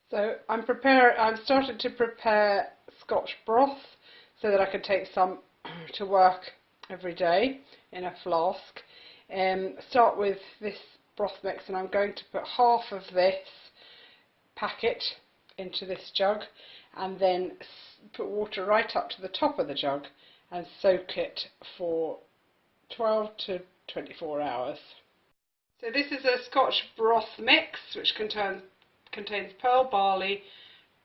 So I'm started to prepare Scotch broth so that I can take some to work every day in a flask. Start with this broth mix, and I'm going to put half of this packet into this jug and then put water right up to the top of the jug and soak it for 12 to 24 hours. So this is a Scotch broth mix which contains pearl barley,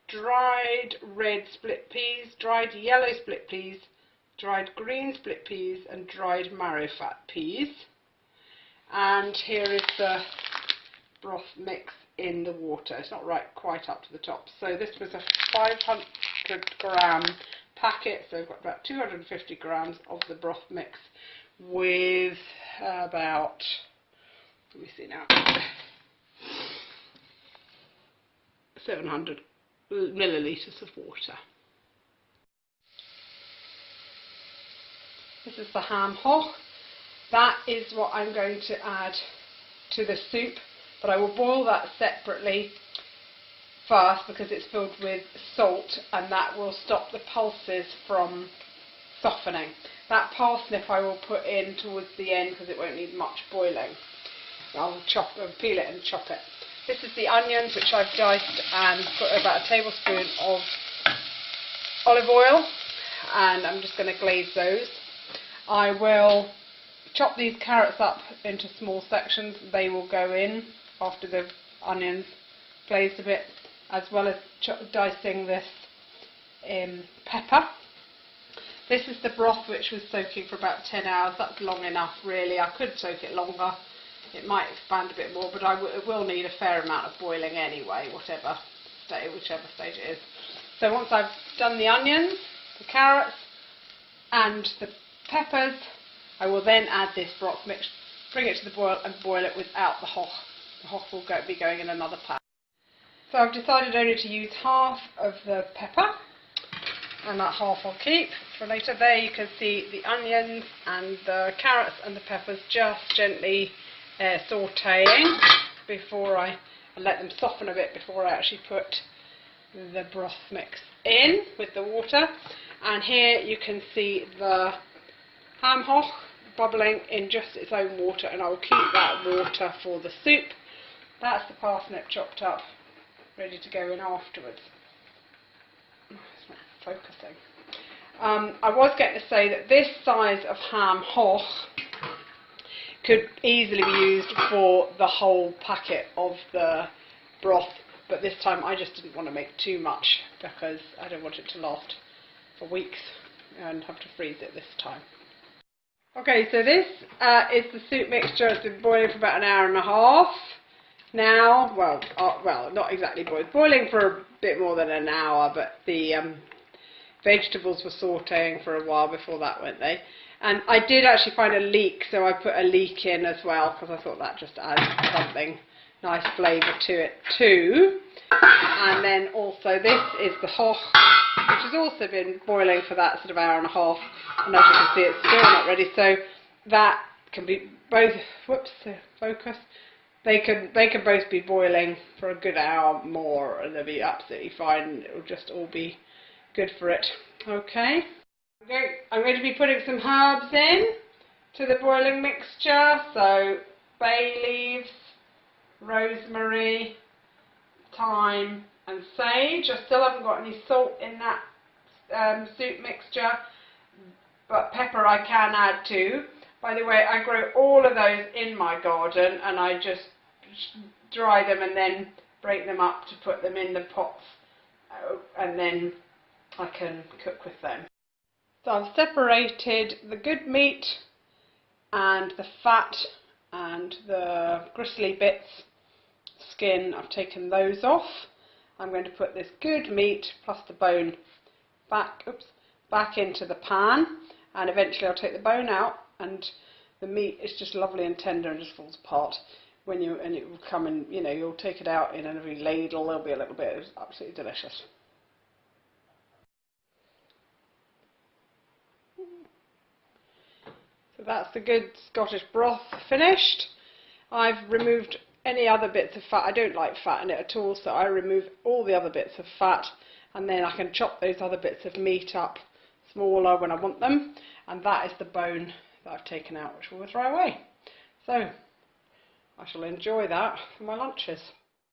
dried red split peas, dried yellow split peas, dried green split peas and dried marrow fat peas. And here is the broth mix in the water. It's not quite up to the top. So this was a 500 gram packet, so we've got about 250 grams of the broth mix with about, let me see now, 700 millilitres of water. This is the ham hough. That is what I'm going to add to the soup, but I will boil that separately first because it's filled with salt and that will stop the pulses from softening. That parsnip I will put in towards the end because it won't need much boiling. I'll peel it and chop it. This is the onions which I've diced and put about a tablespoon of olive oil, and I'm just going to glaze those. I will chop these carrots up into small sections. They will go in after the onions glazed a bit, as well as dicing this pepper. This is the broth which was soaking for about 10 hours. That's long enough really. I could soak it longer. It might expand a bit more, but it will need a fair amount of boiling anyway, whichever stage it is. So once I've done the onions, the carrots and the peppers, I will then add this broth mix, bring it to the boil and boil it without the hough. The hough will be going in another pan. So I've decided only to use half of the pepper, and that half I'll keep for later. There you can see the onions and the carrots and the peppers just gently sautéing before I let them soften a bit before I actually put the broth mix in with the water. And here you can see the ham hough bubbling in just its own water, and I will keep that water for the soup. That's the parsnip chopped up, ready to go in afterwards. It's not focusing. I was going to say that this size of ham hough could easily be used for the whole packet of the broth, but this time I just didn't want to make too much because I don't want it to last for weeks and have to freeze it this time. Okay, so this is the soup mixture. It's been boiling for about an hour and a half now. Well, not exactly boiling for a bit more than an hour, but the vegetables were sautéing for a while before that, weren't they? And I did actually find a leek, so I put a leek in as well because I thought that just adds something nice flavour to it too. And then also this is the hough, which has also been boiling for that sort of hour and a half, and as you can see it's still not ready, so that can be both, focus, they can both be boiling for a good hour more and they'll be absolutely fine. It will just all be good for it. Okay, I'm going to be putting some herbs in to the boiling mixture, so bay leaves, rosemary, thyme and sage. I still haven't got any salt in that soup mixture, but pepper I can add too. By the way, I grow all of those in my garden and I just dry them and then break them up to put them in the pots, and then I can cook with them. So I've separated the good meat and the fat and the gristly bits, skin. I've taken those off. I'm going to put this good meat plus the bone back into the pan, and eventually I'll take the bone out, and the meat is just lovely and tender and just falls apart and it will come and you'll take it out in every ladle. There'll be a little bit. It's absolutely delicious. So that's the good Scottish broth finished. I've removed any other bits of fat. I don't like fat in it at all, so I remove all the other bits of fat, and then I can chop those other bits of meat up smaller when I want them, and that is the bone that I've taken out, which we'll throw away. So I shall enjoy that for my lunches.